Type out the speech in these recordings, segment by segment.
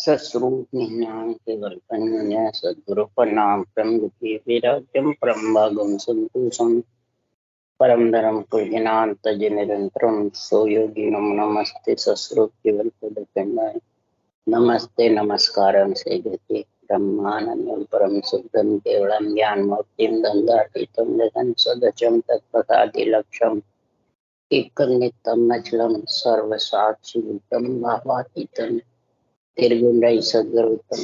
सस्रूप निह्नां केवल कन्या सद्गुरु प्रणाम प्रमगति विराजम परमभागम संतोषम परम धर्म कुलज्ञान तज निरंतरम सो योगी नमस्ते सस्रूप केवल पदकंडाय नमस्ते नमस्कारम से गति ब्रह्मानंदम परम शुद्धम केवलम ज्ञान मुक्तिम दंडातीतम जगन सदचम तत्पथादि लक्ष्यम एकं नित्यं अचलम सर्वसाक्षिभूतम भावातीतम निर्गुणै सद्गुरुतम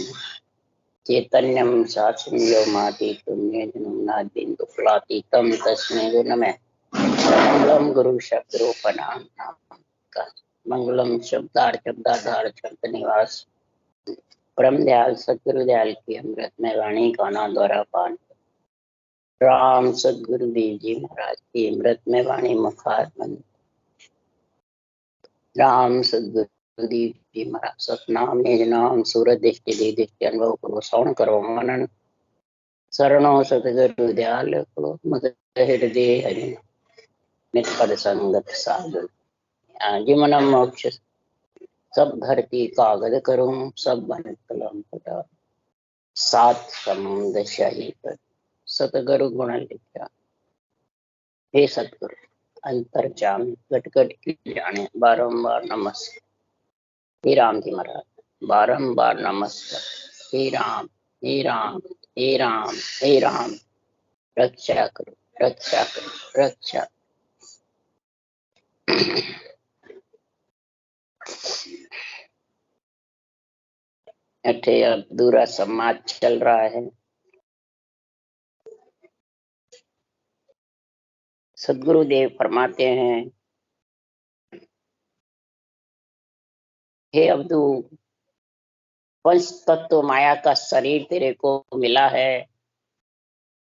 चैतन्यम साक्षिं व्योमातीतं निर्गुणं नाद्यं फलातीतं तस्मै गुणमे मंगलम गुरु शब्दरूपनाम मंगलम शब्दाधार शब्द निवास परम दयाल सद्गुरु दयाल की अमृत में वाणी गाना द्वारा पान राम सद्गुरु देव जी महाराज की अमृत में वाणी मुखार बंद राम सद्गुरु देव जी महाराज सतनाम निज नाम सूरत दृष्टि दे दृष्टि अनुभव करो श्रवण करो मनन शरणो सतगुरु दयाल को मद हृदय हरि निष्पद संगत साधु जीवन मोक्ष सब धरती कागज करूं सब बन कलम पटा सात समुद्र शाही कर सतगुरु गुण लिखा हे सतगुरु अंतर जाम घट की जाने बारंबार नमस्कार हे राम जी महाराज बारंबार नमस्कार हे राम हे राम हे राम हे राम रक्षा करो रक्षा करो रक्षा अठे अधूरा समाज चल रहा है। सद्गुरु देव फरमाते हैं, हे अब्दू पंच तत्व माया का शरीर तेरे को मिला है,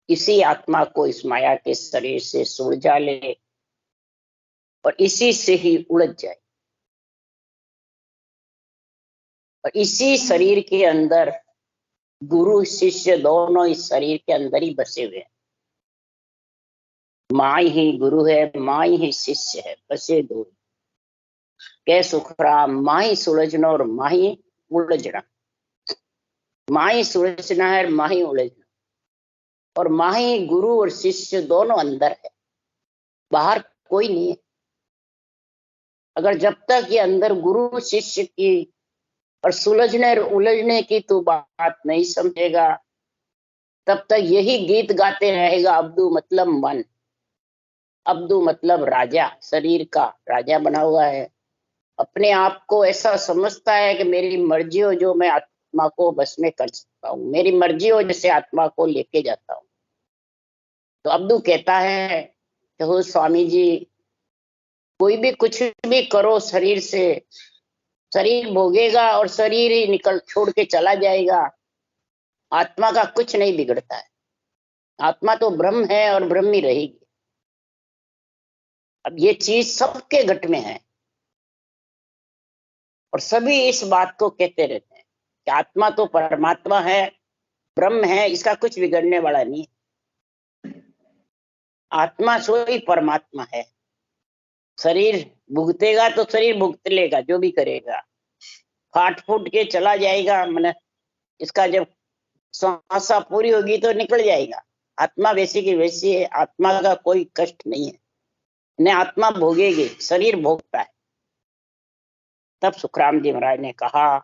इसी आत्मा को इस माया के शरीर से सुलझा ले और इसी से ही उलझ जाए और इसी शरीर के अंदर गुरु शिष्य दोनों इस शरीर के अंदर ही बसे हुए हैं। माई ही गुरु है, माई ही शिष्य है, बसे दो कै सुखराम माही सुलझना और माही उलझना। माही सुलझना है, माही उलझना, और माही गुरु और शिष्य दोनों अंदर है, बाहर कोई नहीं है। अगर जब तक ये अंदर गुरु शिष्य की और सुलझने और उलझने की तो बात नहीं समझेगा, तब तक यही गीत गाते रहेगा, अब्दू मतलब मन, अब्दू मतलब राजा, शरीर का राजा बना हुआ है। अपने आप को ऐसा समझता है कि मेरी मर्जी हो जो मैं आत्मा को बस में कर सकता हूँ, मेरी मर्जी हो जैसे आत्मा को लेके जाता हूँ। तो अब्दू कहता है कि हो स्वामी जी, कोई भी कुछ भी करो शरीर से, शरीर भोगेगा और शरीर ही निकल छोड़ के चला जाएगा, आत्मा का कुछ नहीं बिगड़ता है। आत्मा तो ब्रह्म है और ब्रह्म ही रहेगी। अब ये चीज सबके घट में है और सभी इस बात को कहते रहते हैं कि आत्मा तो परमात्मा है, ब्रह्म है, इसका कुछ बिगड़ने वाला नहीं है। आत्मा सोई परमात्मा है। शरीर भुगतेगा तो शरीर भुगत लेगा, जो भी करेगा, फाट फूट के चला जाएगा, मन इसका जब श्वासा पूरी होगी तो निकल जाएगा। आत्मा वैसी की वैसी है, आत्मा का कोई कष्ट नहीं है, न आत्मा भोगेगी, शरीर भोगता है। तब सुखराम जी महाराज ने कहा,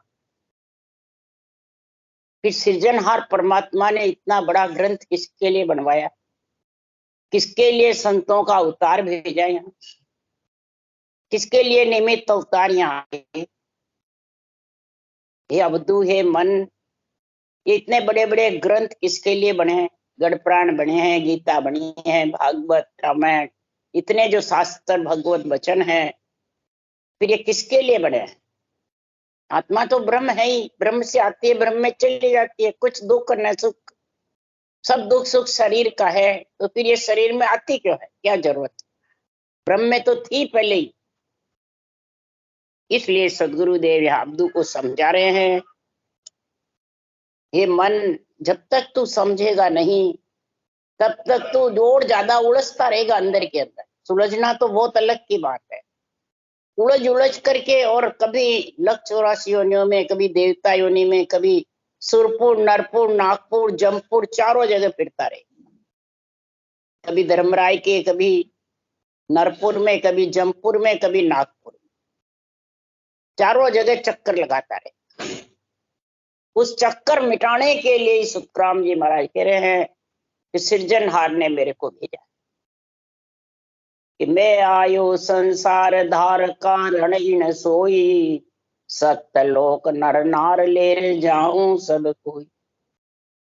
फिर सृजनहार परमात्मा ने इतना बड़ा ग्रंथ किसके लिए बनवाया, किसके लिए संतों का अवतार भेजा, यहाँ किसके लिए निमित्त अवतार यहाँ आए। हे अब्दू, हे मन, ये इतने बड़े बड़े ग्रंथ किसके लिए बने हैं? गढ़ प्राण बने हैं, गीता बनी है, भागवत, रामायण, इतने जो शास्त्र भगवत वचन है, फिर ये किसके लिए बने हैं? आत्मा तो ब्रह्म है ही, ब्रह्म से आती है, ब्रह्म में चली जाती है। कुछ दुख न सुख, सब दुख सुख शरीर का है, तो फिर ये शरीर में आती क्यों है? क्या जरूरत? ब्रह्म में तो थी पहले ही। इसलिए सदगुरु देव अब्दू को समझा रहे हैं, हे मन, जब तक तू समझेगा नहीं तब तक तू और ज्यादा उलझता रहेगा अंदर के अंदर। सुलझना तो बहुत अलग की बात है, उलझ उलझ करके, और कभी लख 84 योनियों में, कभी देवता योनि में, कभी सुरपुर, नरपुर, नागपुर, जमपुर, चारों जगह फिरता रहे। कभी धर्मराय के, कभी नरपुर में, कभी जमपुर में, कभी नागपुर में, चारों जगह चक्कर लगाता रहे। उस चक्कर मिटाने के लिए सुखराम जी महाराज कह रहे हैं कि सृजनहार ने मेरे को भेजा कि मैं आयो संसार धार कारण इन सोई, सत्यलोक नर नार ले जाऊं सब कोई।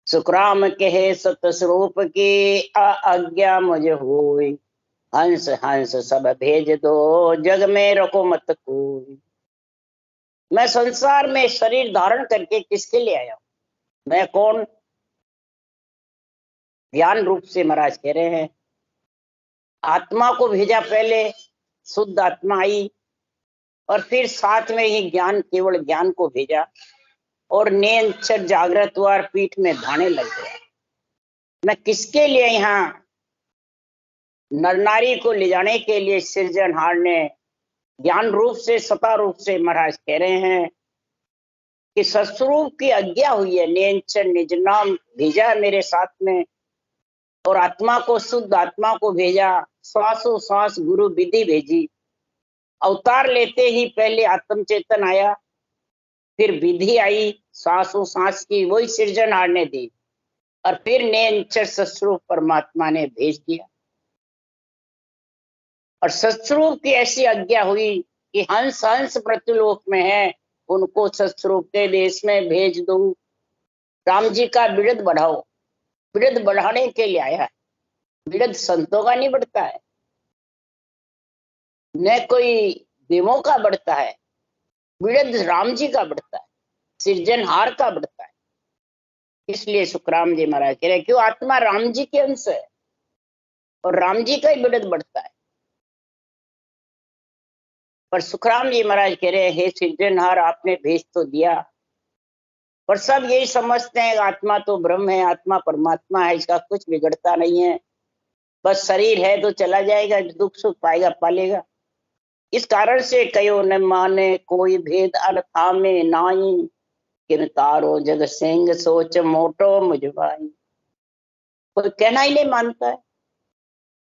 सुखराम कहे सत स्वरूप की आज्ञा मुझ होई, हंस हंस सब भेज दो जग में रखो मत कोई। मैं संसार में शरीर धारण करके किसके लिए आया हूं? मैं कौन? ज्ञान रूप से महाराज कह रहे हैं आत्मा को भेजा, पहले शुद्ध आत्मा आई, और फिर साथ में ही ज्ञान, केवल ज्ञान को भेजा, और नेत्र जागृत हुआ और पीठ में धाने लग गया। मैं किसके लिए यहाँ नर नारी को ले जाने के लिए सृजनहार ने ज्ञान रूप से, सता रूप से महाराज कह रहे हैं कि सस्वरूप की आज्ञा हुई है, नेत्र निज नाम भेजा मेरे साथ में, और आत्मा को, शुद्ध आत्मा को भेजा, श्वासों श्वास गुरु विधि भेजी। अवतार लेते ही पहले आत्म चेतन आया, फिर विधि आई श्वासों सांस की, वही सृजनहार ने दी, और फिर नेत्र सस्वरूप परमात्मा ने भेज दिया। और सस्वरूप की ऐसी आज्ञा हुई कि हंस हंस मृत्युलोक में है, उनको सस्वरूप के देश में भेज दो। राम जी का बिरद बढ़ाओ, बिरद बढ़ाने के लिए आया है। बिरद संतों का नहीं बढ़ता है, न कोई देवों का बढ़ता है, बिरद राम जी का बढ़ता है, सृजनहार का बढ़ता है। इसलिए सुखराम जी महाराज कह रहे हैं क्यों? आत्मा राम जी के अंश है, और राम जी का ही बिरद बढ़ता है। पर सुखराम जी महाराज कह रहे हैं हे सृजनहार, आपने भेज तो दिया, पर सब यही समझते हैं आत्मा तो ब्रह्म है, आत्मा परमात्मा है, इसका कुछ बिगड़ता नहीं है, बस शरीर है तो चला जाएगा, दुख सुख पाएगा पालेगा। इस कारण से कयो न माने कोई भेद अर्था में नाई, किन तारो जग सिंह सोच मोटो मुझवाई। कोई कहना ही नहीं मानता है।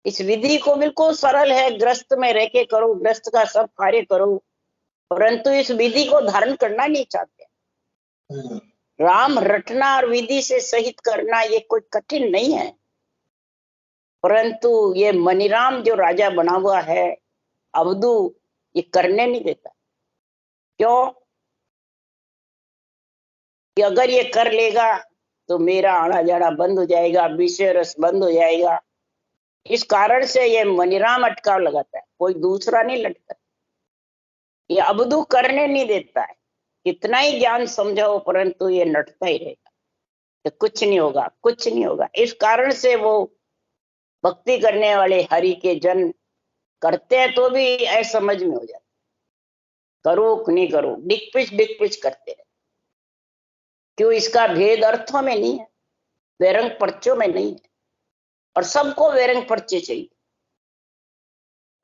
इस विधि को बिल्कुल सरल है, ग्रस्त में रह के करो, ग्रस्त का सब कार्य करो, परंतु इस विधि को धारण करना नहीं चाहते। राम रटना और विधि से सहित करना ये कोई कठिन नहीं है, परंतु ये मनीराम जो राजा बना हुआ है अवधू, ये करने नहीं देता। क्यों? कि अगर ये कर लेगा तो मेरा आना जाना बंद हो जाएगा, विषय रस बंद हो जाएगा। इस कारण से ये मनीराम अटकाव लगाता है, कोई दूसरा नहीं लटका। ये अवधू करने नहीं देता है, कितना ही ज्ञान समझाओ परंतु ये नटता ही रहेगा, तो कुछ नहीं होगा, कुछ नहीं होगा। इस कारण से वो भक्ति करने वाले हरि के जन करते हैं तो भी असमझ में हो जाते, करो कि नहीं करो, डिक पिच करते रहे। क्यों? इसका भेद अर्थों में नहीं है, वेरंग पर्चों में नहीं है, और सबको वेरंग पर्चे चाहिए,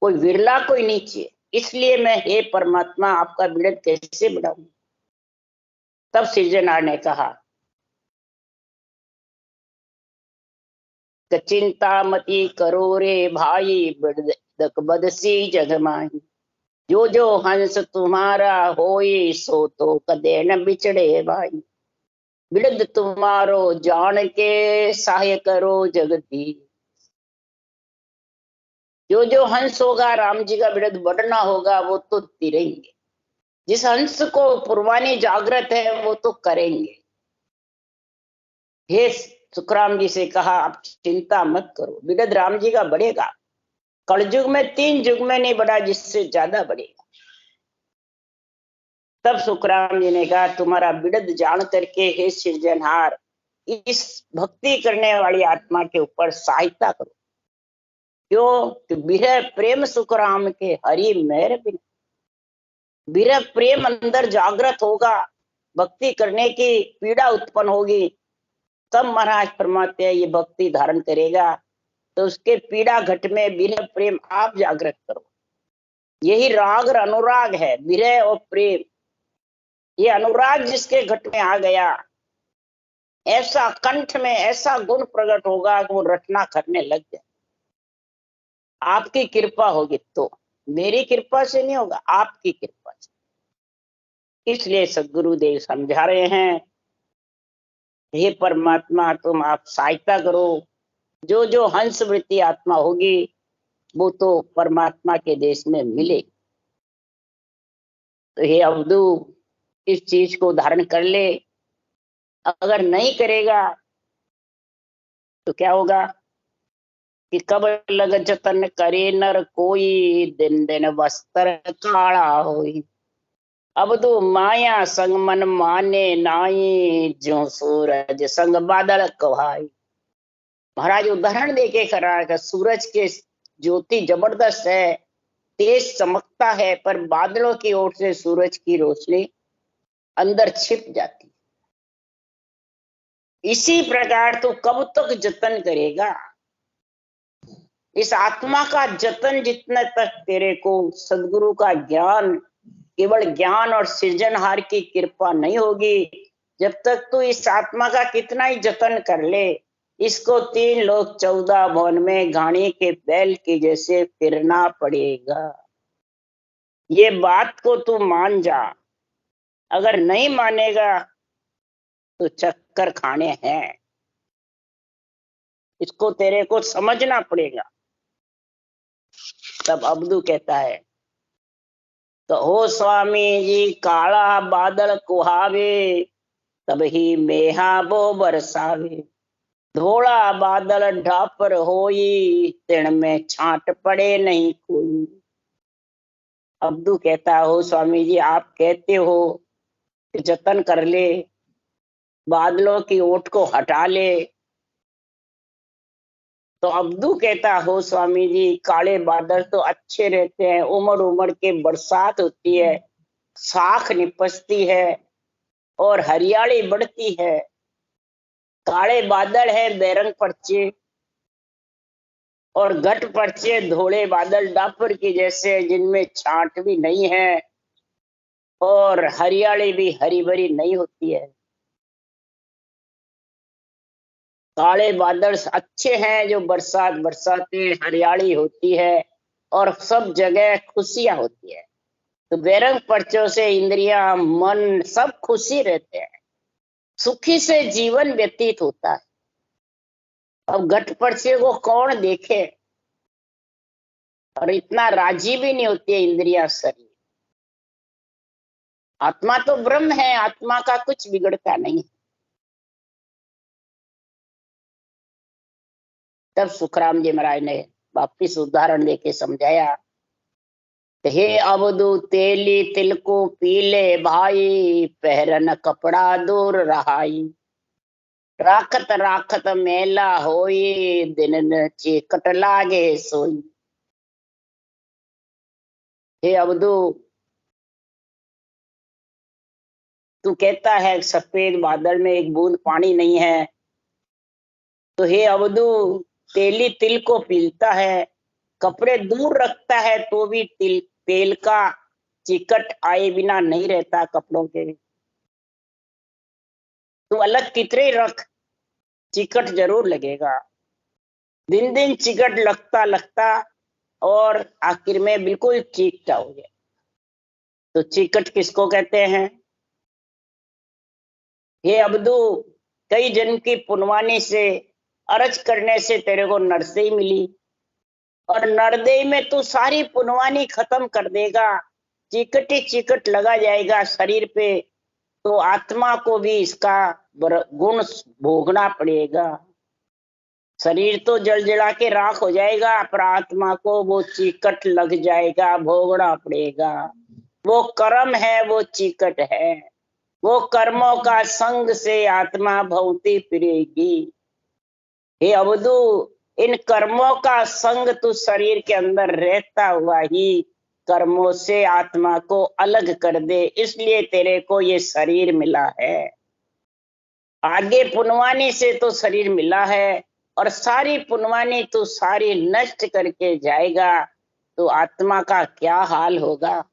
कोई विरला कोई नहीं चाहिए। इसलिए मैं हे परमात्मा आपका बिरद कैसे बढ़ाऊं? तब सृजनहार ने कहा कि चिंता मती करो रे भाई, बिरदक बदसी जग माही। जो जो हंस तुम्हारा होई, सो तो कदे न बिछड़े भाई। बिरद तुम्हारो जान के, सहाय करो जगती। जो जो हंस होगा, राम जी का बिरद बढ़ना होगा, वो तो तिरेंगे। जिस हंस को पुरवानी जागृत है वो तो करेंगे। हे सुखराम जी से कहा आप चिंता मत करो, बिरद राम जी का बढ़ेगा। कलयुग में 3 युग में नहीं बढ़ा, जिससे ज्यादा बढ़ेगा। तब सुखराम जी ने कहा तुम्हारा बिरद जान करके हे सृजनहार, इस भक्ति करने वाली आत्मा के ऊपर सहायता करो। क्यों? कि बिरह प्रेम सुखराम के हरि मेहर बिन। बिरह प्रेम अंदर जागृत होगा, भक्ति करने की पीड़ा उत्पन्न होगी, तब महाराज फरमाते हैं ये भक्ति धारण करेगा। तो उसके पीड़ा घट में बिरह प्रेम आप जागृत करो, यही राग और अनुराग है, विरह और प्रेम। ये अनुराग जिसके घट में आ गया, ऐसा कंठ में ऐसा गुण प्रकट होगा कि वो रटना करने लग जाए। आपकी कृपा होगी तो, मेरी कृपा से नहीं होगा, आपकी कृपा से। इसलिए सद्गुरुदेव समझा रहे हैं, हे परमात्मा तुम आप सहायता करो। जो जो हंस वृत्ति आत्मा होगी वो तो परमात्मा के देश में मिले। तो हे अवधू, इस चीज को धारण कर ले। अगर नहीं करेगा तो क्या होगा कि कब लग जतन करे नर कोई, दिन दिन वस्त्र काला होई। अब तो माया संग मन माने नाई, ज्यो सूरज संग बादल कहाई। महाराज उदाहरण देके करा कि सूरज के ज्योति जबरदस्त है, तेज चमकता है, पर बादलों की ओर से सूरज की रोशनी अंदर छिप जाती। इसी प्रकार तो कब तक जतन करेगा? इस आत्मा का जतन जितने तक तेरे को सदगुरु का ज्ञान, केवल ज्ञान और सृजनहार की कृपा नहीं होगी, जब तक तू इस आत्मा का कितना ही जतन कर ले, इसको 3 लोग 14 भवन में घाणी के बैल के जैसे फिरना पड़ेगा। ये बात को तू मान जा। अगर नहीं मानेगा तो चक्कर खाने हैं। इसको तेरे को समझना पड़ेगा। तब अब्दू कहता है, तो हो स्वामी जी काला बादल कुहावे, तब ही मेहा बो बरसावे। धोला बादल ढापर होई, तिण में छांट पड़े नहीं कोई। अब्दू कहता हो स्वामी जी आप कहते हो कि जतन कर ले, बादलों की ओट को हटा ले। तो अब्दू कहता हो स्वामी जी काले बादल तो अच्छे रहते हैं, उमड़ उमड़ के बरसात होती है, साख निपसती है और हरियाली बढ़ती है। काले बादल है बैरंग पर्चे और घट पर्चे धोले बादल डापर के जैसे, जिनमें छांट भी नहीं है और हरियाली भी हरी भरी नहीं होती है। काले बादल अच्छे हैं जो बरसात बरसाते, हरियाली होती है और सब जगह खुशियां होती है। तो बैरंग पर्चों से इंद्रियां मन सब खुशी रहते हैं, सुखी से जीवन व्यतीत होता है। अब घट पर्चे को कौन देखे, और इतना राजी भी नहीं होती है इंद्रिया शरीर। आत्मा तो ब्रह्म है, आत्मा का कुछ बिगड़ता नहीं। तब सुखराम जी महाराज ने वापिस उदाहरण देके समझाया, हे अवधू तेली तिल को पीले भाई, पहरन कपड़ा दूर रहाई। राखत राखत मेला होई, दिन न चेकट लागे सोई। हे अवधू तू कहता है सफेद बादल में एक बूंद पानी नहीं है, तो हे अवधू तेली तिल को पीलता है, कपड़े दूर रखता है तो भी तेल का चिकट आए बिना नहीं रहता कपड़ों के। तू अलग कितने रख, चिकट जरूर लगेगा। दिन दिन चिकट लगता लगता और आखिर में बिल्कुल चीकटा हो गया। तो चिकट किसको कहते हैं? हे अब्दू कई जन्म की पुनवानी से अरज करने से तेरे को नरसई मिली, और नरदेई में तू सारी पुनवानी खत्म कर देगा, चिकटी चिकट लगा जाएगा शरीर पे, तो आत्मा को भी इसका गुण भोगना पड़ेगा। शरीर तो जल जला के राख हो जाएगा, पर आत्मा को वो चिकट लग जाएगा, भोगना पड़ेगा। वो कर्म है, वो चिकट है, वो कर्मों का संग से आत्मा भौती फिरेगी। हे अवधू इन कर्मों का संग तू शरीर के अंदर रहता हुआ ही कर्मों से आत्मा को अलग कर दे, इसलिए तेरे को ये शरीर मिला है। आगे पुनवानी से तो शरीर मिला है, और सारी पुनवानी तू सारी नष्ट करके जाएगा, तो आत्मा का क्या हाल होगा।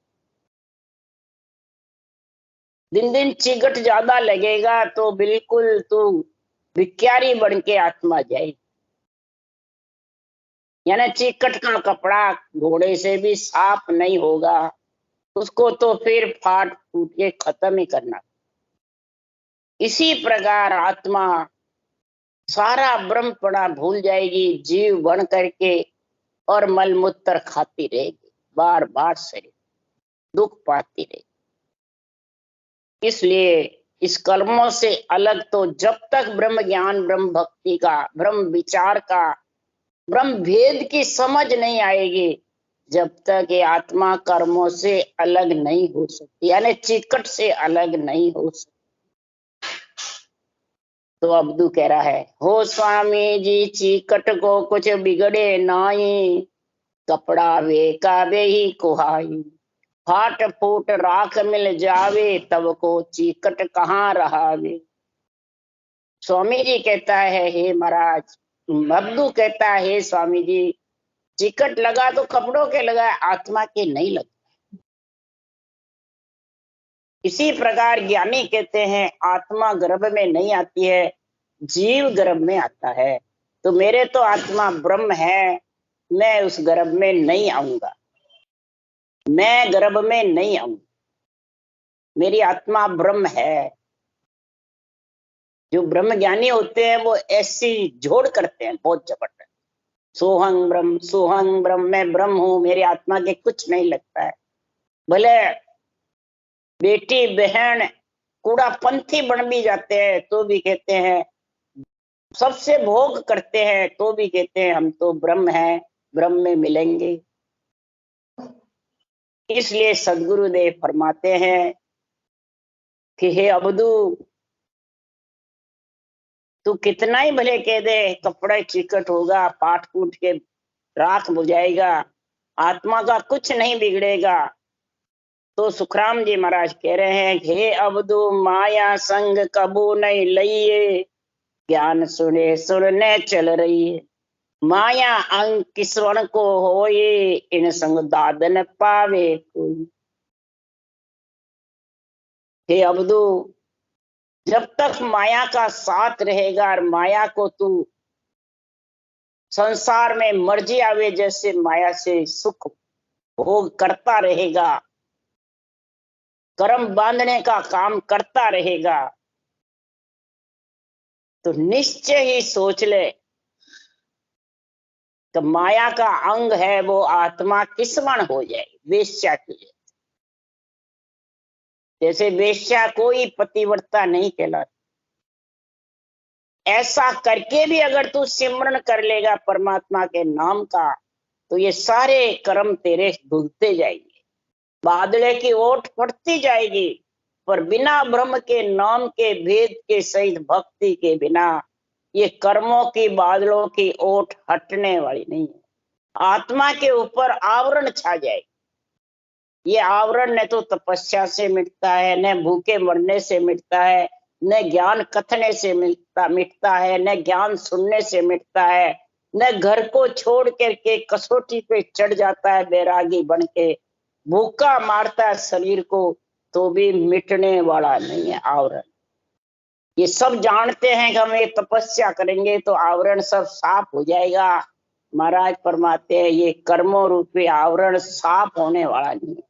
दिन दिन चिकट ज्यादा लगेगा तो बिल्कुल तू भिखारी बन के आत्मा जाएगी। यानी चिकट का कपड़ा घोड़े से भी साफ नहीं होगा, उसको तो फिर फाट फूट के खत्म ही करना। इसी प्रकार आत्मा सारा ब्रह्मपणा भूल जाएगी, जीव बन करके और मलमूत्र खाती रहेगी, बार बार शरीर दुख पाती रहेगी। इसलिए इस कर्मों से अलग तो जब तक ब्रह्म ज्ञान, ब्रह्म भक्ति का, ब्रह्म विचार का, ब्रह्म भेद की समझ नहीं आएगी, जब तक ये आत्मा कर्मों से अलग नहीं हो सकती, यानी चिकट से अलग नहीं हो सकती। तो अब्दू कह रहा है, हो स्वामी जी चिकट को कुछ बिगड़े नाई, कपड़ा वे का वे ही कुहाई, फाट फूट राख मिल जावे तब को चिकट कहाँ रहावे। स्वामी जी कहता है, हे महाराज, अब्दू कहता है, हे स्वामी जी, चिकट लगा तो कपड़ों के लगा, आत्मा के नहीं लगा। इसी प्रकार ज्ञानी कहते हैं, आत्मा गर्भ में नहीं आती है, जीव गर्भ में आता है। तो मेरे तो आत्मा ब्रह्म है, मैं उस गर्भ में नहीं आऊंगा, मैं गर्भ में नहीं आऊंगा, मेरी आत्मा ब्रह्म है। जो ब्रह्म ज्ञानी होते हैं वो ऐसी जोड़ करते हैं बहुत जबरदस्त, सोहंग ब्रह्म, मैं ब्रह्म हूं, मेरी आत्मा के कुछ नहीं लगता है। भले बेटी बहन कूड़ा पंथी बन भी जाते हैं तो भी कहते हैं, सबसे भोग करते हैं तो भी कहते हैं हम तो ब्रह्म हैं, ब्रह्म में मिलेंगे। इसलिए सदगुरुदेव फरमाते हैं कि हे अब्दू, तू कितना ही भले कह दे कपड़ा चिकट होगा, पाट कूट के राख हो जाएगा, आत्मा का कुछ नहीं बिगड़ेगा। तो सुखराम जी महाराज कह रहे हैं, हे अब्दू माया संग कबू नहीं लइए, ज्ञान सुने सुनने चल रही है, माया अंग किसवन को होए, इन संग दादन पावे कोई। हे अब्दू, जब तक माया का साथ रहेगा और माया को तू संसार में मर्जी आवे जैसे माया से सुख भोग करता रहेगा, कर्म बांधने का काम करता रहेगा, तो निश्चय ही सोच ले कि माया का अंग है वो आत्मा किसमण हो जाए, वेश्या की। जैसे वेश्या कोई पतिव्रता नहीं कहलाती, ऐसा करके भी अगर तू सिमरन कर लेगा परमात्मा के नाम का, तो ये सारे कर्म तेरे भुगते जाएंगे, बादले की ओट फटती जाएगी, पर बिना ब्रह्म के नाम के भेद के सहित भक्ति के बिना ये कर्मों की बादलों की ओट हटने वाली नहीं है। आत्मा के ऊपर आवरण छा जाए, ये आवरण न तो तपस्या से मिटता है, न भूखे मरने से मिटता है, न ज्ञान कथने से मिटता है, न ज्ञान सुनने से मिटता है, न घर को छोड़ करके कसौटी पे चढ़ जाता है बैरागी बन के, भूखा मारता है शरीर को तो भी मिटने वाला नहीं है आवरण। ये सब जानते हैं कि हम ये तपस्या करेंगे तो आवरण सब साफ हो जाएगा। महाराज फरमाते हैं, ये कर्मों रूपी आवरण साफ होने वाला नहीं है।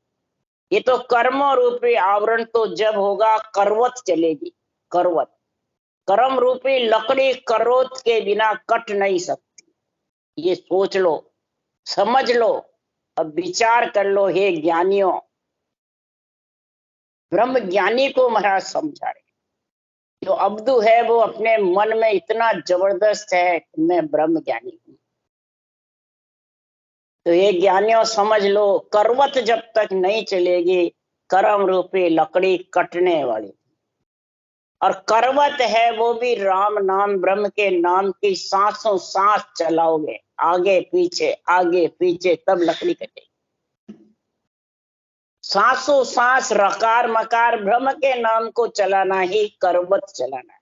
ये तो कर्मों रूपी आवरण तो जब होगा करवत चलेगी, करवत, कर्म रूपी लकड़ी करोत के बिना कट नहीं सकती। ये सोच लो, समझ लो, अब विचार कर लो। हे ज्ञानियों, ब्रह्म ज्ञानी को महाराज समझा रहे, जो अब्दू है वो अपने मन में इतना जबरदस्त है कि मैं ब्रह्म ज्ञानी हूं। तो ये ज्ञानियों समझ लो, करवत जब तक नहीं चलेगी कर्म रूपी लकड़ी कटने वाली, और करवत है वो भी राम नाम, ब्रह्म के नाम की सांसों सांस चलाओगे, आगे पीछे तब लकड़ी कटेगी। सांसों सांस रकार मकार ब्रह्म के नाम को चलाना ही करवत चलाना है।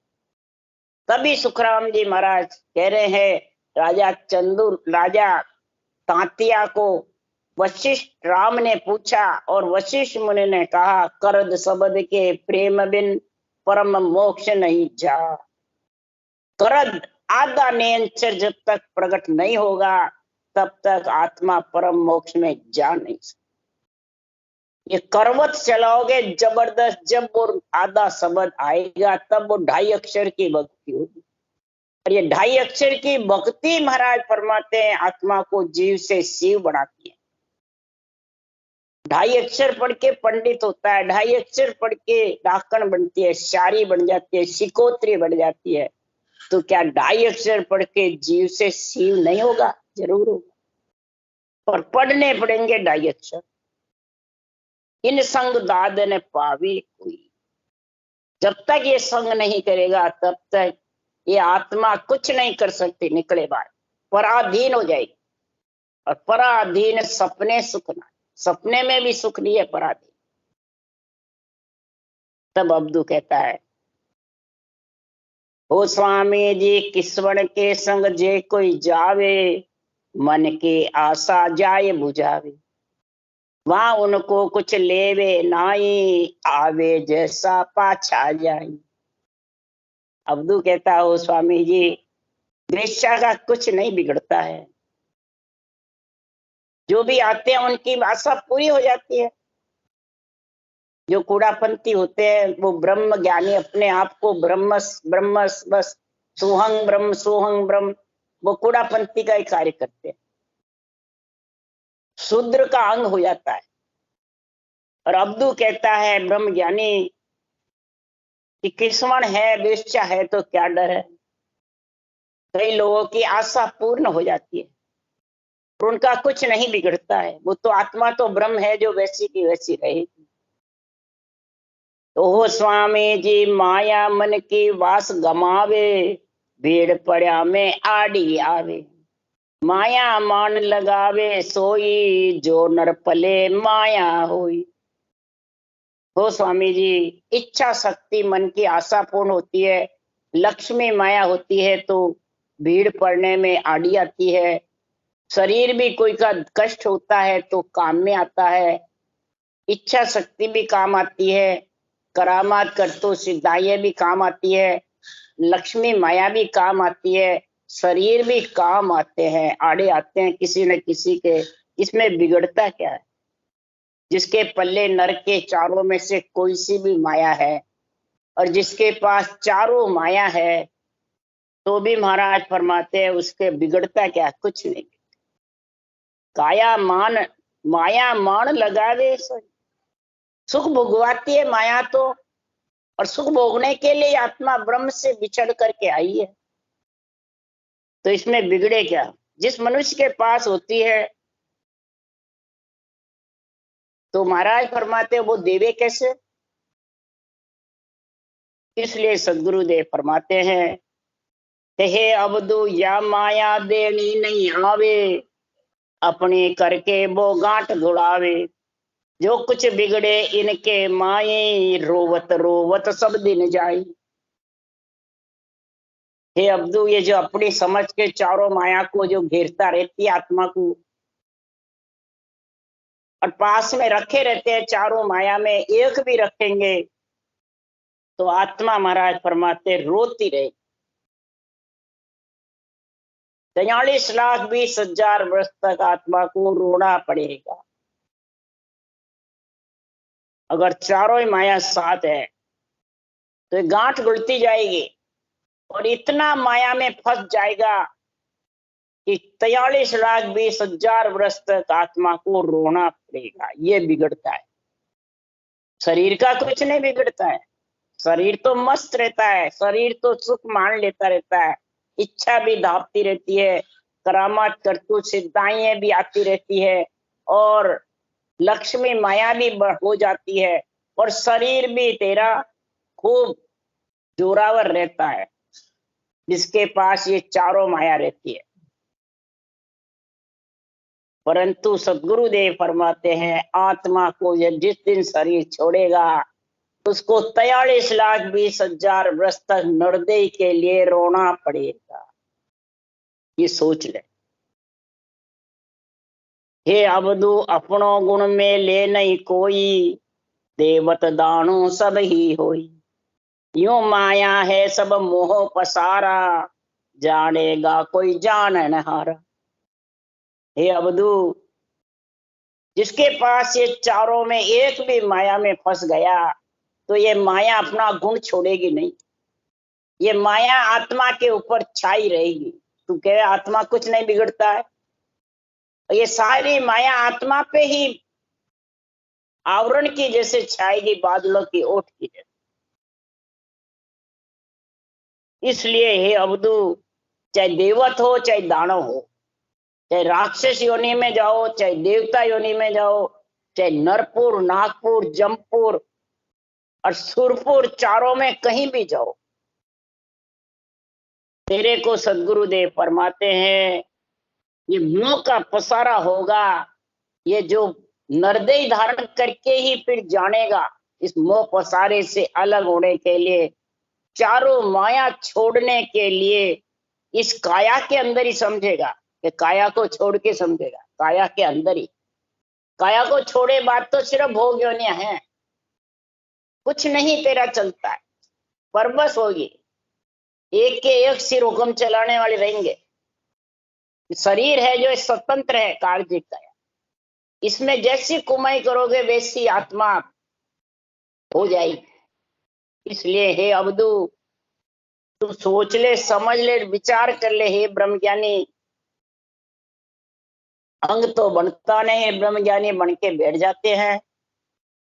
तभी सुखराम जी महाराज कह रहे हैं, राजा तांतिया को वशिष्ठ राम ने पूछा और वशिष्ठ मुनि ने कहा, करद शब्द के प्रेम बिन परम मोक्ष नहीं जा। करद आधा नेंचर जब तक प्रकट नहीं होगा तब तक आत्मा परम मोक्ष में जा नहीं सकती। ये करवत चलाओगे जबरदस्त, जब वो आधा शब्द आएगा तब वो 2.5 अक्षर की भक्ति होगी। और ये 2.5 अक्षर की भक्ति महाराज फरमाते हैं आत्मा को जीव से शिव बनाती है। 2.5 अक्षर पढ़ के पंडित होता है, 2.5 अक्षर पढ़ के डाकण बनती है, शारी बन जाती है, शिकोत्री बन जाती है। तो क्या 2.5 अक्षर पढ़ के जीव से शिव नहीं होगा? जरूर होगा, पर पढ़ने पड़ेंगे 2.5 अक्षर। इन संग दाद ने पावे कोई, जब तक ये संग नहीं करेगा तब तक ये आत्मा कुछ नहीं कर सकती, निकले बाहर, पराधीन हो जाएगी। और पराधीन सपने सुख ना, सपने में भी सुख नहीं है, पराधीन। तब अब्दू कहता है, ओ स्वामी जी किस्वण के संग जे कोई जावे, मन की आशा जाए बुझावे, वहां उनको कुछ लेवे नाई, आवे जैसा पाछा जाए। अब्दू कहता है, ओ स्वामी जी वेश्या का कुछ नहीं बिगड़ता है, जो भी आते हैं उनकी आशा पूरी हो जाती है। जो कूड़ापंथी होते हैं वो ब्रह्म ज्ञानी अपने आप को ब्रह्मस ब्रह्मस बस सोहंग ब्रह्म सोहंग ब्रह्म, वो कूड़ापंथी का ही कार्य करते हैं, शूद्र का अंग हो जाता है। और अब्दू कहता है ब्रह्म ज्ञानी कि किस्मण है, वेश्या है तो क्या डर है। कई लोगों की आशा पूर्ण हो जाती है, उनका कुछ नहीं बिगड़ता है, वो तो आत्मा तो ब्रह्म है जो वैसी की वैसी रहेगी। तो हो स्वामी जी माया मन की वास गमावे, भीड़ पड़ा में आड़ी आवे, माया मान लगावे सोई, जो नर पले माया होई। हो स्वामी जी इच्छा शक्ति मन की आशा पूर्ण होती है, लक्ष्मी माया होती है तो भीड़ पड़ने में आड़ी आती है। शरीर भी कोई का कष्ट होता है तो काम में आता है, इच्छा शक्ति भी काम आती है, करामात करतो सिद्धाइयां भी काम आती है, लक्ष्मी माया भी काम आती है, शरीर भी काम आते हैं, आड़े आते हैं किसी न किसी के। इसमें बिगड़ता क्या है? जिसके पल्ले नर के चारों में से कोई सी भी माया है, और जिसके पास चारों माया है तो भी महाराज फरमाते हैं उसके बिगड़ता क्या? कुछ नहीं। काया मान माया मान लगावे, सुख भोगवाती है माया तो, और सुख भोगने के लिए आत्मा ब्रह्म से बिछड़ करके आई है, तो इसमें बिगड़े क्या? जिस मनुष्य के पास होती है तो महाराज फरमाते हैं वो देवे कैसे? इसलिए सदगुरुदेव फरमाते हैं, हे अब्दू या माया देनी नहीं आवे, अपने करके वो गांठ धुड़ावे, जो कुछ बिगड़े इनके माये, रोवत रोवत सब दिन जाए। हे अब्दू ये जो अपनी समझ के चारों माया को जो घेरता रहती है आत्मा को, और पास में रखे रहते हैं चारों माया में, एक भी रखेंगे तो आत्मा महाराज फरमाते रोती रहे। 43,20,000 वर्ष तक आत्मा को रोना पड़ेगा। अगर चारों ही माया साथ है तो ये गांठ गुड़ती जाएगी और इतना माया में फंस जाएगा कि 43,20,000 वर्ष तक आत्मा को रोना पड़ेगा। ये बिगड़ता है, शरीर का कुछ नहीं बिगड़ता है, शरीर तो मस्त रहता है, शरीर तो सुख मान लेता रहता है, इच्छा भी धापती रहती है, करामात करतूत सिद्धाइयां भी आती रहती है, और लक्ष्मी माया भी हो जाती है, और शरीर भी तेरा खूब जोरावर रहता है जिसके पास ये चारों माया रहती है। परंतु सदगुरुदेव फरमाते हैं आत्मा को ये जिस दिन शरीर छोड़ेगा उसको 43,20,000 वर्ष तक नरदेह के लिए रोना पड़ेगा। ये सोच ले। हे अवधु अपनो गुण में ले नहीं कोई, देवत दानु सब ही होई। यूं माया है सब मोह पसारा, जानेगा कोई जानन हारा। हे अवधु, जिसके पास ये चारों में एक भी माया में फंस गया तो ये माया अपना गुण छोड़ेगी नहीं, ये माया आत्मा के ऊपर छाई रहेगी। तू कहे आत्मा कुछ नहीं बिगड़ता है, ये सारी माया आत्मा पे ही आवरण की जैसे छाएगी, बादलों की ओट की जैसे। इसलिए हे अवधु, चाहे देवत हो चाहे दानव हो, चाहे राक्षस योनि में जाओ चाहे देवता योनि में जाओ, चाहे नरपुर नागपुर जमपुर और सुरपुर, चारों में कहीं भी जाओ, तेरे को सदगुरुदेव फरमाते हैं ये मोह का पसारा होगा। ये जो नरदेह धारण करके ही फिर जानेगा इस मोह पसारे से अलग होने के लिए, चारों माया छोड़ने के लिए इस काया के अंदर ही समझेगा, कि काया को छोड़ के समझेगा, काया के अंदर ही। काया को छोड़े बात तो सिर्फ भोग योनियां हैं, कुछ नहीं तेरा चलता है, परबस होगी, एक के एक सिर हुक्म चलाने वाले रहेंगे। शरीर है जो स्वतंत्र है कार्य का, इसमें जैसी कुमाई करोगे वैसी आत्मा हो जाएगी। इसलिए हे अवधु, तू सोच ले, समझ ले, विचार कर ले। हे ब्रह्मज्ञानी, अंग तो बनता नहीं, ब्रह्मज्ञानी बन के बैठ जाते हैं।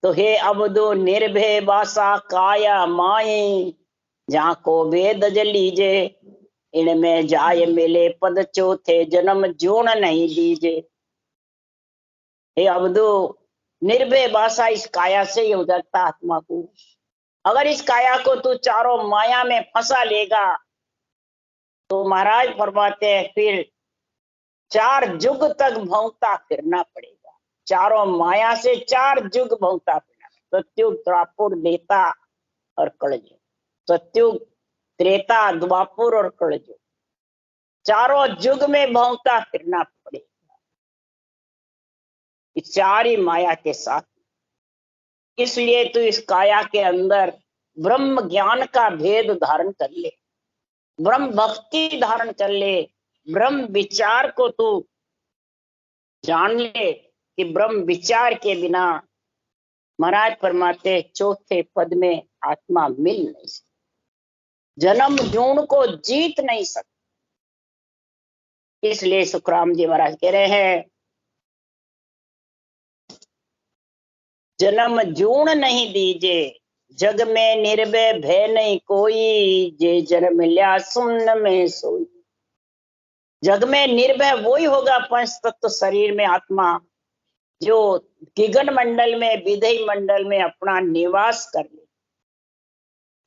तो हे अवधु, निर्भय बासा काया माई, जहाँ को वेद लीजे, इनमें जाय मिले पद चौथे, जन्म जोन नहीं दीजे। हे अवधु, निर्भय भाषा इस काया से ही उधरता आत्मा को। अगर इस काया को तू चारों माया में फंसा लेगा तो महाराज फरमाते हैं फिर 4 युग तक भौंकता फिरना पड़ेगा। चारों माया से 4 युग भौंकता फिरना, सत्युग द्वापुर देता और कलयुग, सत्युग त्रेता द्वापुर और कलयुग, चारों युग में भौंकता फिरना पड़ेगा इस 4 ही माया के साथ। इसलिए तू इस काया के अंदर ब्रह्म ज्ञान का भेद धारण कर ले, ब्रह्म भक्ति धारण कर ले, ब्रह्म विचार को तू जान ले कि ब्रह्म विचार के बिना महाराज फरमाते चौथे पद में आत्मा मिल नहीं सकती, जन्म जून को जीत नहीं सकती। इसलिए सुखराम जी महाराज कह रहे हैं जन्म जून नहीं दीजे, जग में निर्भय भय नहीं कोई, जे जन्म लिया सुन्न में सोई। जग में निर्भय वही होगा पंच तत्व शरीर में आत्मा, जो गगन मंडल में विधेय मंडल में अपना निवास कर ले।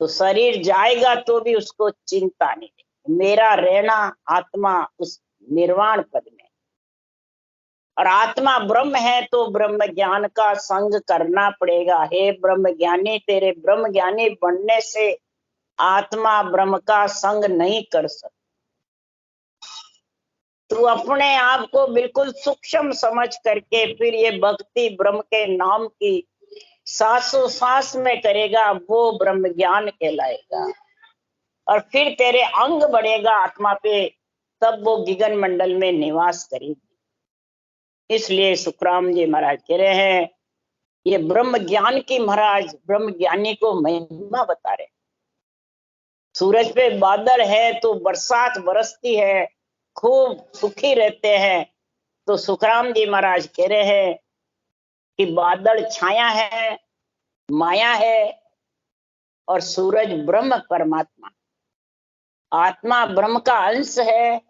तो शरीर जाएगा तो भी उसको चिंता नहीं, मेरा रहना आत्मा उस निर्वाण पद में। और आत्मा ब्रह्म है तो ब्रह्म ज्ञान का संग करना पड़ेगा। हे ब्रह्म ज्ञानी, तेरे ब्रह्म ज्ञानी बनने से आत्मा ब्रह्म का संग नहीं कर सकता। तू अपने आप को बिल्कुल सूक्ष्म समझ करके फिर ये भक्ति ब्रह्म के नाम की सांसों सांस में करेगा, वो ब्रह्म ज्ञान कहलाएगा। और फिर तेरे अंग बढ़ेगा आत्मा पे, तब वो गगन मंडल में निवास करेगी। इसलिए सुखराम जी महाराज कह रहे हैं ये ब्रह्म ज्ञान की महाराज ब्रह्म ज्ञानी को महिमा बता रहे। सूरज पे बादल है तो बरसात बरसती है, खूब सुखी रहते हैं। तो सुखराम जी महाराज कह रहे हैं कि बादल छाया है, माया है, और सूरज ब्रह्म परमात्मा, आत्मा ब्रह्म का अंश है,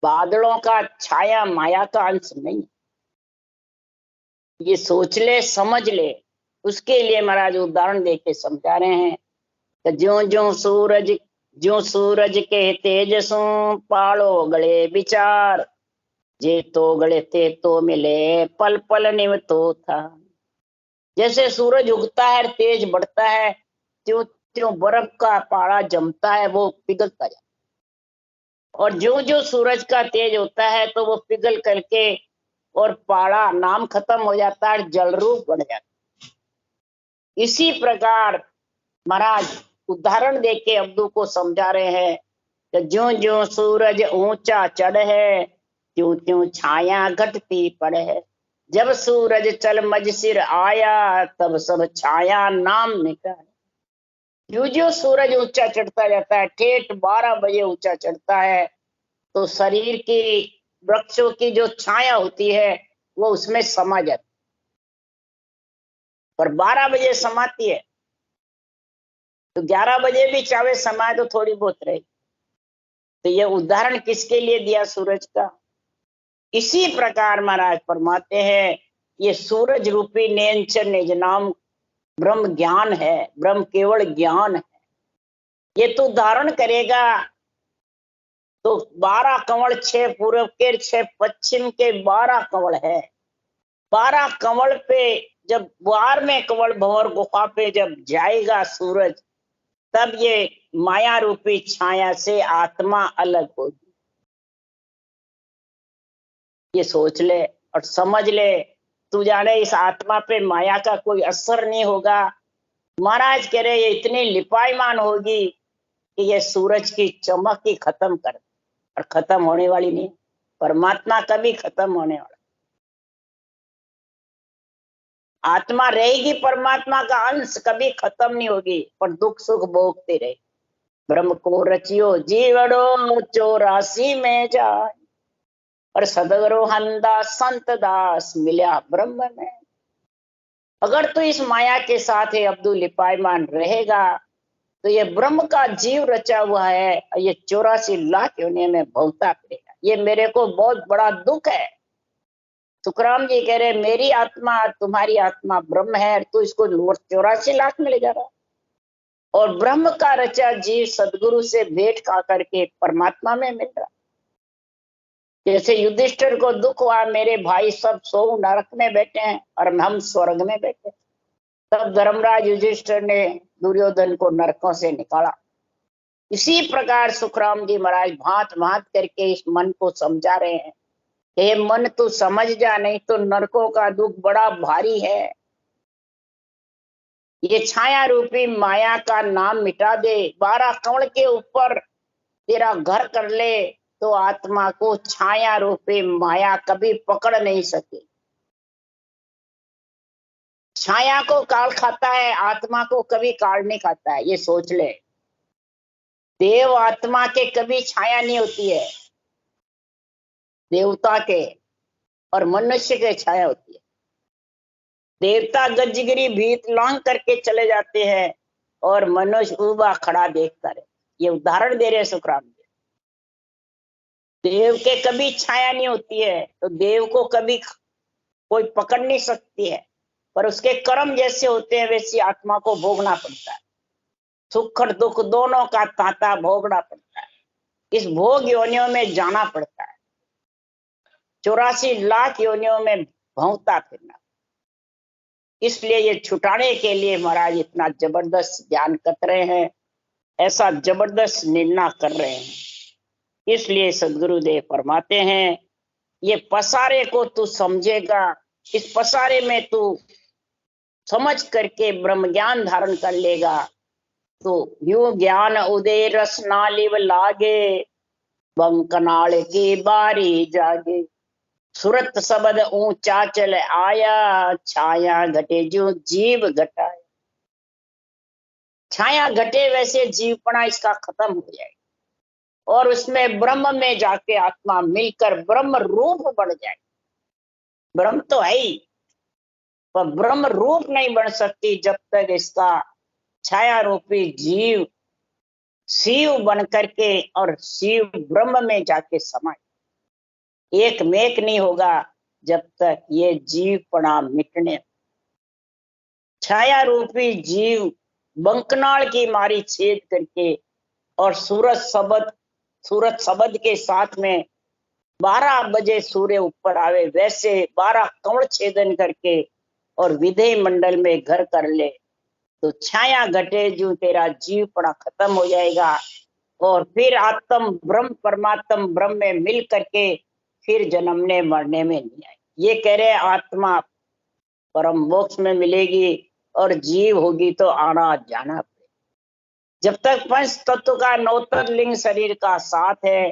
बादलों का छाया माया का अंश नहीं। ये सोच ले, समझ ले। उसके लिए महाराज उदाहरण देके समझा रहे हैं कि ज्यो सूरज के तेज सो पालो गले विचार, जे तो गले ते तो मिले पल पल निव तो था। जैसे सूरज उगता है, तेज बढ़ता है, त्यों त्यों बर्फ का पारा जमता है, वो पिघलता जाता है। और जो जो सूरज का तेज होता है तो वो पिघल करके और पाड़ा नाम खत्म हो जाता है, जल रूप बढ़ जाता है। इसी प्रकार महाराज उदाहरण देके अब्दू को समझा रहे हैं कि ज्यों ज्यों सूरज ऊंचा चढ़ है, त्यों त्यों छाया घटती पड़ है। जब सूरज चल मजसिर आया, तब सब छाया नाम मिटा। जो जो सूरज ऊंचा चढ़ता जाता है, ठेठ 12 बजे ऊंचा चढ़ता है, तो शरीर की वृक्षों की जो छाया होती है वो उसमें समा जाती, पर 12 बजे समाती है, तो 11 बजे भी चाहे समाए तो थोड़ी बहुत रहेगी। तो ये उदाहरण किसके लिए दिया सूरज का? इसी प्रकार महाराज फरमाते हैं ये सूरज रूपी नेंचर निज नाम ब्रह्म ज्ञान है, ब्रह्म केवल ज्ञान है। ये तो धारण करेगा तो 12 कंवल, 6 पूर्व के 6 पश्चिम के 12 कंवल है। 12 कंवल पे जब 12वें कंवल भंवर गुफा पे जब जाएगा सूरज, तब ये माया रूपी छाया से आत्मा अलग होगी। ये सोच ले और समझ ले, तू जाने इस आत्मा पे माया का कोई असर नहीं होगा। महाराज कह रहे ये इतनी लिपायमान होगी कि ये सूरज की चमक ही खत्म कर, और खत्म होने वाली नहीं। परमात्मा कभी खत्म होने वाला, आत्मा रहेगी, परमात्मा का अंश कभी खत्म नहीं होगी, पर दुख सुख भोगते रहे। ब्रह्म को रचियो जीवड़ो 84 में जाए, और सदगुरु हंदास संत दास मिला ब्रह्म में। अगर तो इस माया के साथ है अब्दुल लिपायमान रहेगा, तो ये ब्रह्म का जीव रचा हुआ है, ये 84 लाख योनि में भोगता फिरेगा। ये मेरे को बहुत बड़ा दुख है। सुखराम जी कह रहे मेरी आत्मा तुम्हारी आत्मा ब्रह्म है, तो इसको 84 लाख में ले जा रहा, और ब्रह्म का रचा जीव सदगुरु से भेंट खा करके परमात्मा में मिल रहा। जैसे युधिष्ठिर को दुख हुआ मेरे भाई सब सो नरक में बैठे हैं और हम स्वर्ग में बैठे, तब धर्मराज युधिष्ठिर ने दुर्योधन को नरकों से निकाला। इसी प्रकार सुखराम जी महाराज भांत भांत करके इस मन को समझा रहे हैं, हे मन तू समझ जा, नहीं तो नरकों का दुख बड़ा भारी है। ये छाया रूपी माया का नाम मिटा दे, 12 कंवल के ऊपर तेरा घर कर ले, तो आत्मा को छाया रूपी माया कभी पकड़ नहीं सके। छाया को काल खाता है, आत्मा को कभी काल नहीं खाता है। ये सोच ले, देव आत्मा के कभी छाया नहीं होती है, देवता के और मनुष्य के छाया होती है। देवता गजगिरी भीत लांग करके चले जाते हैं और मनुष्य उबा खड़ा देखता रहे। ये उदाहरण दे रहे सुखराम जी। देव के कभी छाया नहीं होती है, तो देव को कभी कोई पकड़ नहीं सकती है, पर उसके कर्म जैसे होते हैं वैसी आत्मा को भोगना पड़ता है। सुख और दुख दोनों का तांता भोगना पड़ता है, इस भोग योनियों में जाना पड़ता है, 84 लाख योनियों में भौंकता फिरना। इसलिए ये छुटाने के लिए महाराज इतना जबरदस्त ज्ञान कर रहे हैं, ऐसा जबरदस्त निर्णय कर रहे हैं। इसलिए सदगुरुदेव फरमाते हैं ये पसारे को तू समझेगा, इस पसारे में तू समझ करके ब्रह्म ज्ञान धारण कर लेगा, तो यूं ज्ञान उदय रस नालिव लागे, बंकनाल की बारी जागे। सुरत शब्द ऊंचा चल आया, छाया घटे जो जीव घटाए। छाया घटे वैसे जीवपना इसका खत्म हो जाएगा, और उसमें ब्रह्म में जाके आत्मा मिलकर ब्रह्म रूप बन जाए। ब्रह्म तो है ही, पर ब्रह्म रूप नहीं बन सकती जब तक इसका छाया रूपी जीव शिव बन करके और शिव ब्रह्म में जाके समाए। एक मेक नहीं होगा जब तक ये जीवपना मिटने। छाया रूपी जीव बंकनाल की मारी छेद करके और सूरज शब्द के साथ में 12 बजे सूर्य ऊपर आवे, वैसे 12 कंवल छेदन करके और विधेय मंडल में घर कर ले, तो छाया घटे जो तेरा जीवपना खत्म हो जाएगा, और फिर आत्म ब्रह्म परमात्म ब्रह्म में मिल करके फिर जन्मने मरने में नहीं आए। ये कह रहे आत्मा परम मोक्ष में मिलेगी और जीव होगी तो आना जाना। जब तक पंच तत्व का नौतर लिंग शरीर का साथ है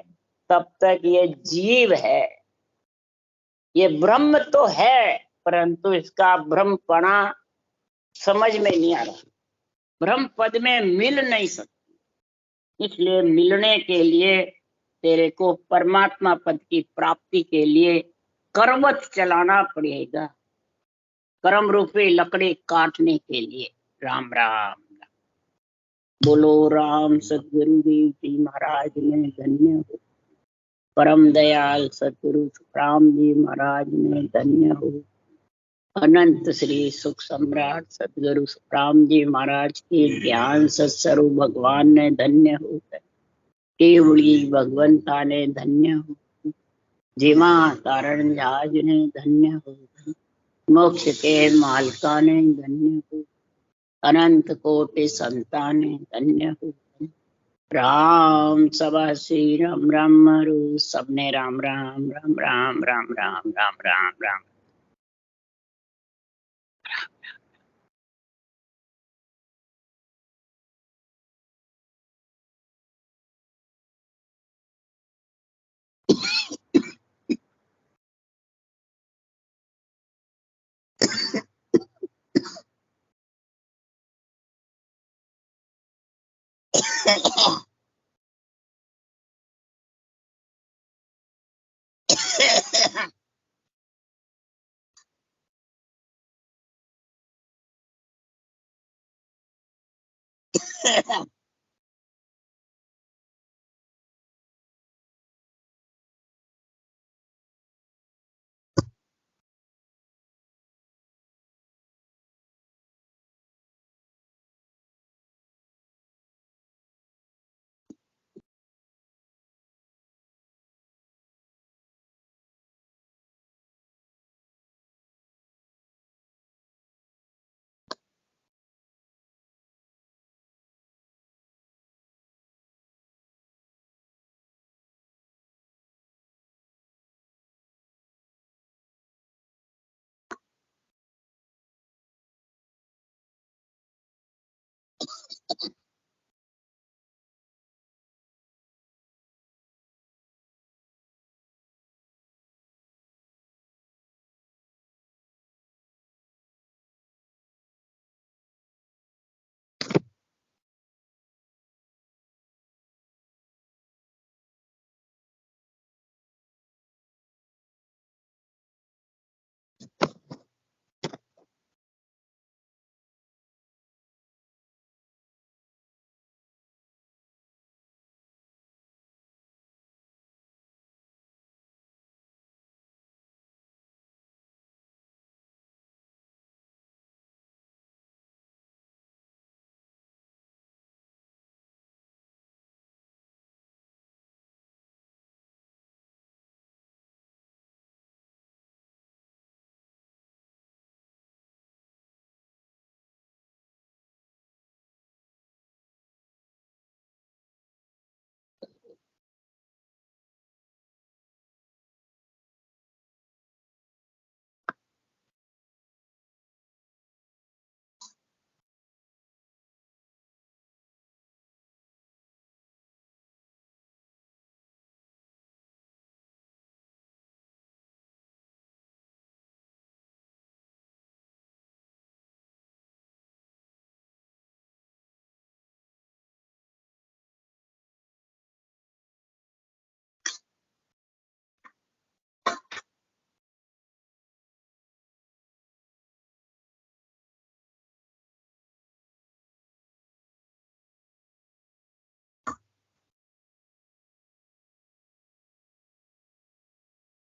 तब तक ये जीव है। ये ब्रह्म तो है परंतु इसका ब्रह्मपना समझ में नहीं आ रहा, ब्रह्म पद में मिल नहीं सकती। इसलिए मिलने के लिए तेरे को परमात्मा पद की प्राप्ति के लिए करवत चलाना पड़ेगा, कर्म रूपी लकड़ी काटने के लिए। राम राम। बोलो राम सदगुरुदेव जी महाराज ने धन्य हो। परम दयाल सदगुरु राम जी महाराज ने धन्य हो। अनंत श्री सुख सम्राट सदगुरु राम जी महाराज के ज्ञान सत्स्वरूप भगवान ने धन्य हो। केवड़ी भगवंता ने धन्य हो। जिमा कारण जहाज ने धन्य हो। मोक्ष के मालका ने धन्य हो। अनंत कोटि संताने धन्य हो। राम सभा श्री राम राम रू सबने राम राम राम राम राम राम राम राम राम।